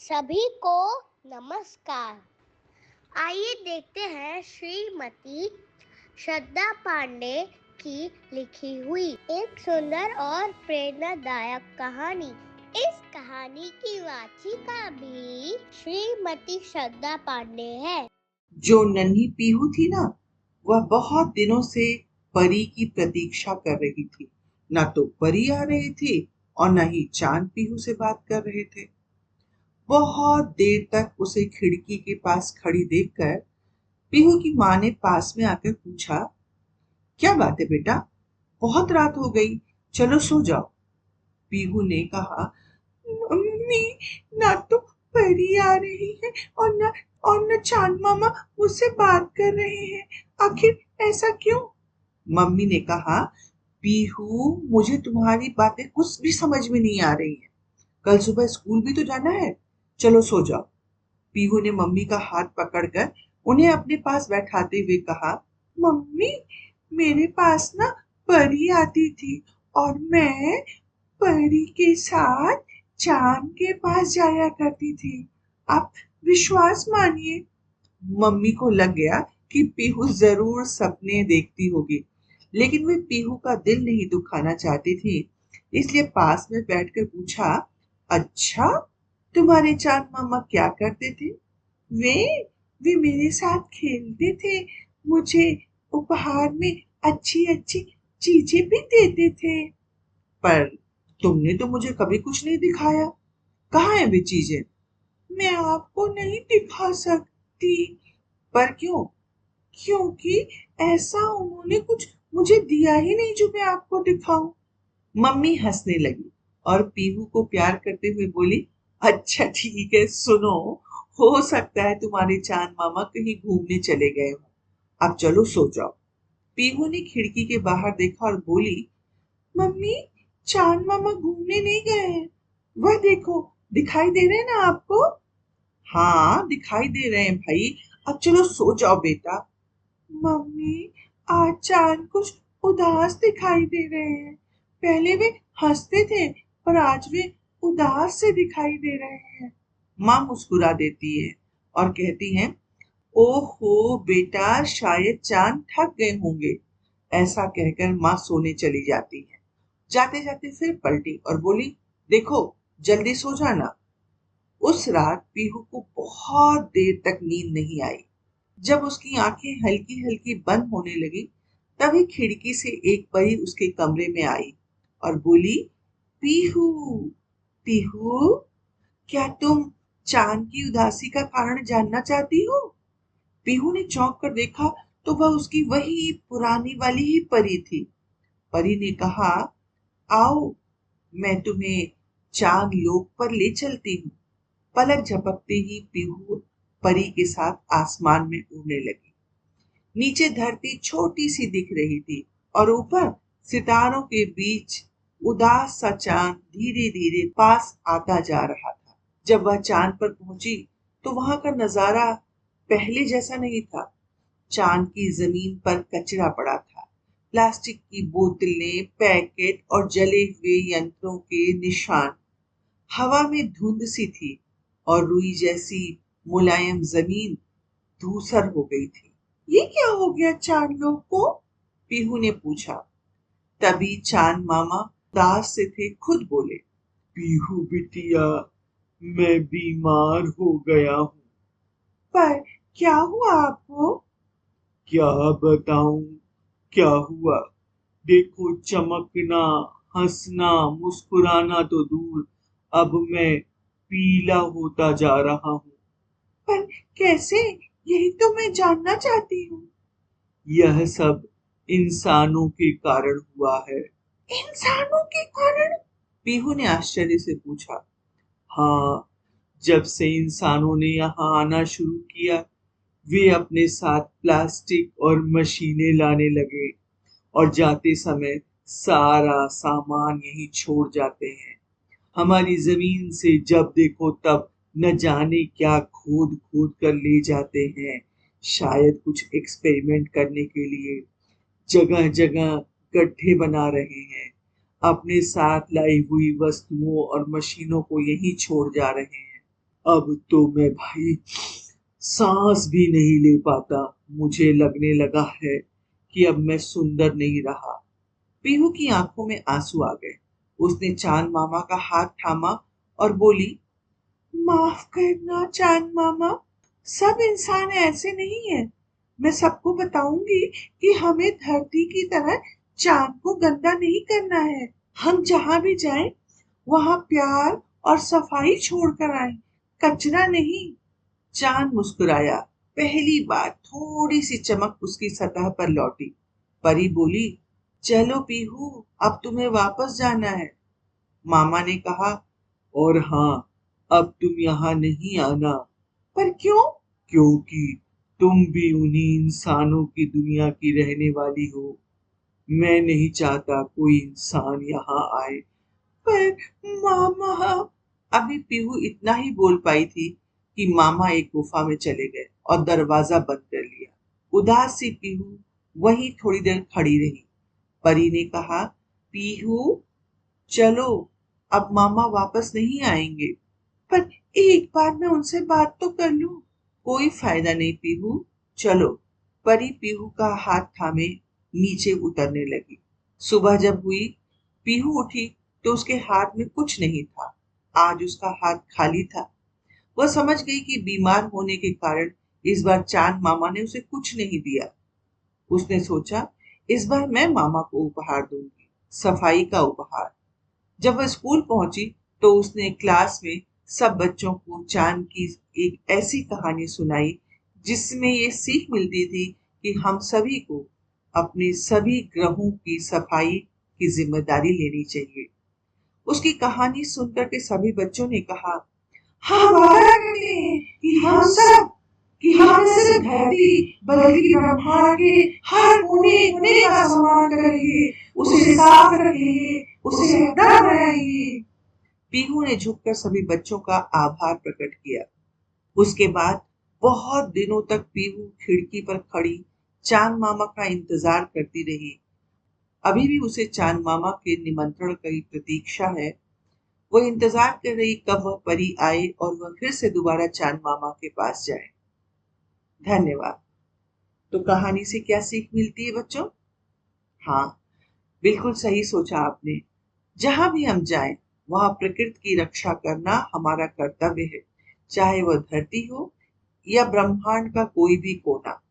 सभी को नमस्कार। आइए देखते हैं श्रीमती श्रद्धा पांडे की लिखी हुई एक सुंदर और प्रेरणादायक कहानी। इस कहानी की वाचिका भी श्रीमती श्रद्धा पांडे है। जो नन्ही पीहू थी ना, वह बहुत दिनों से परी की प्रतीक्षा कर रही थी। ना तो परी आ रही थी और न ही चांद पीहू से बात कर रहे थे। बहुत देर तक उसे खिड़की के पास खड़ी देखकर पीहू की माँ ने पास में आकर पूछा, क्या बात है बेटा, बहुत रात हो गई, चलो सो जाओ। पीहू ने कहा, मम्मी, ना तो परी आ रही है और न चांद मामा मुझसे बात कर रहे हैं। आखिर ऐसा क्यों? मम्मी ने कहा, पीहू, मुझे तुम्हारी बातें कुछ भी समझ में नहीं आ रही है। कल सुबह स्कूल भी तो जाना है, चलो सो जाओ। पीहू ने मम्मी का हाथ पकड़कर उन्हें अपने पास बैठाते हुए कहा, मम्मी, मेरे पास ना परी आती थी और मैं परी के साथ चांद के पास जाया करती थी। आप विश्वास मानिए। मम्मी को लग गया कि पीहू जरूर सपने देखती होगी, लेकिन वे पीहू का दिल नहीं दुखाना चाहती थी। इसलिए पास में बैठकर पूछा, अच्छा, तुम्हारे चांद मामा क्या करते थे? वे वे मेरे साथ खेलते थे, मुझे उपहार में अच्छी अच्छी चीजें भी देते थे। पर तुमने तो मुझे कभी कुछ नहीं दिखाया। कहाँ है वे चीजें? मैं आपको नहीं दिखा सकती। पर क्यों? क्योंकि ऐसा उन्होंने कुछ मुझे दिया ही नहीं जो मैं आपको दिखाऊं। मम्मी हंसने लगी और पीहू को प्यार करते हुए बोली, अच्छा ठीक है, सुनो, हो सकता है तुम्हारे चांद मामा कहीं घूमने चले गए हो। अब चलो सो जाओ। पीहू ने खिड़की के बाहर देखा और बोली, मम्मी, चांद मामा घूमने नहीं गए हैं। वह देखो, दिखाई दे रहे हैं ना आपको? हाँ, दिखाई दे रहे हैं भाई। अब चलो सो जाओ बेटा। मम्मी, आज चांद कुछ उदास दिखाई दे रहे हैं। पहले वे हंसते थे, पर आज वे उदास से दिखाई दे रहे हैं। माँ मुस्कुरा देती है और कहती है, ओहो बेटा, शायद चांद थक गए होंगे। ऐसा कहकर माँ सोने चली जाती है। जाते जाते फिर पलटी और बोली, देखो, जल्दी सो जाना। उस रात पीहू को बहुत देर तक नींद नहीं आई। जब उसकी आंखें हल्की हल्की बंद होने लगी, तभी खिड़की से एक परी उसके कमरे में आई और बोली, पीहू, पीहू, क्या तुम चांद की उदासी का कारण जानना चाहती हो? पीहू ने चौंक कर देखा तो वह उसकी वही पुरानी वाली ही परी थी। परी ने कहा, आओ, मैं तुम्हें चांद लोक पर ले चलती हूँ। पलक झपकते ही पीहू परी के साथ आसमान में उड़ने लगी। नीचे धरती छोटी सी दिख रही थी और ऊपर सितारों के बीच उदास सा चांद धीरे धीरे पास आता जा रहा था। जब वह चांद पर पहुंची तो वहां का नजारा पहले जैसा नहीं था। चांद की जमीन पर कचरा पड़ा था, प्लास्टिक की बोतलें, पैकेट और जले हुए यंत्रों के निशान। हवा में धुंध सी थी और रुई जैसी मुलायम जमीन धूसर हो गई थी। ये क्या हो गया चांद लोग को? पीहू ने पूछा। तभी चांद मामा दास से थे खुद बोले, पीहू बिटिया, मैं बीमार हो गया हूँ। पर क्या हुआ आपको? क्या बताऊं, क्या हुआ? देखो, चमकना, हंसना, मुस्कुराना तो दूर, अब मैं पीला होता जा रहा हूँ। पर कैसे? यही तो मैं जानना चाहती हूँ। यह सब इंसानों के कारण हुआ है। इंसानों के कारण? पीहू ने आश्चर्य से पूछा। हाँ, जब से इंसानों ने यहाँ आना शुरू किया, वे अपने साथ प्लास्टिक और मशीनें लाने लगे और जाते समय सारा सामान यहीं छोड़ जाते हैं। हमारी जमीन से जब देखो तब न जाने क्या खोद खोद कर ले जाते हैं, शायद कुछ एक्सपेरिमेंट करने के लिए। जगह जगह गड्ढे बना रहे हैं, अपने साथ लाई हुई वस्तुओं और मशीनों को यहीं छोड़ जा रहे हैं। अब तो मैं भाई सांस भी नहीं ले पाता। मुझे लगने लगा है कि अब मैं सुंदर नहीं रहा। पीहू की आंखों में आंसू आ गए। उसने चांद मामा का हाथ थामा और बोली, माफ करना चांद मामा, सब इंसान ऐसे नहीं है। मैं सबको बताऊंगी कि हमें धरती की तरह चांद को गंदा नहीं करना है। हम जहां भी जाएं वहां प्यार और सफाई छोड़कर आए, कचरा नहीं। चांद मुस्कुराया। पहली बार थोड़ी सी चमक उसकी सतह पर लौटी। परी बोली, चलो पीहू, अब तुम्हें वापस जाना है। मामा ने कहा, और हाँ, अब तुम यहाँ नहीं आना। पर क्यों? क्योंकि तुम भी उन्हीं इंसानों की दुनिया की रहने वाली हो। मैं नहीं चाहता कोई इंसान यहाँ आए। पर मामा, अभी पीहू इतना ही बोल पाई थी कि मामा एक गुफा में चले गए और दरवाजा बंद कर लिया। उदास सी पीहू वहीं थोड़ी देर खड़ी रही। परी ने कहा, पीहू चलो, अब मामा वापस नहीं आएंगे। पर एक बार मैं उनसे बात तो कर लूं। कोई फायदा नहीं पीहू, चलो। परी पीहू का हाथ थामे नीचे उतरने लगी। सुबह जब हुई, पीहू उठी तो उसके हाथ में कुछ नहीं था। आज उसका हाथ खाली था। वह समझ गई कि बीमार होने के कारण इस बार चांद मामा ने उसे कुछ नहीं दिया। उसने सोचा, इस बार मैं मामा को उपहार दूंगी, सफाई का उपहार। जब वह स्कूल पहुंची तो उसने क्लास में सब बच्चों को चांद की एक ऐसी कहानी सुनाई जिसमें ये सीख मिलती थी कि हम सभी को अपने सभी ग्रहों की सफाई की जिम्मेदारी लेनी चाहिए। उसकी कहानी सुनकर के सभी बच्चों ने कहा, हम वादा करते हैं कि हम न सिर्फ धरती बल्कि ब्रह्मांड के हर कोने कोने का सम्मान करेंगे, उसे साफ रखेंगे, उसे हरदम बनाएंगे। पीहू ने झुककर सभी बच्चों का आभार प्रकट किया। उसके बाद बहुत दिनों तक पीहू खिड़की पर खड़ी चांद मामा का इंतजार करती रही। अभी भी उसे चांद मामा के निमंत्रण की प्रतीक्षा है। वो इंतजार कर रही कब वह परी आए और वह फिर से दोबारा चांद मामा के पास जाए। धन्यवाद। तो कहानी से क्या सीख मिलती है बच्चों? हाँ, बिल्कुल सही सोचा आपने। जहां भी हम जाएं, वहां प्रकृति की रक्षा करना हमारा कर्तव्य है, चाहे वह धरती हो या ब्रह्मांड का कोई भी कोना।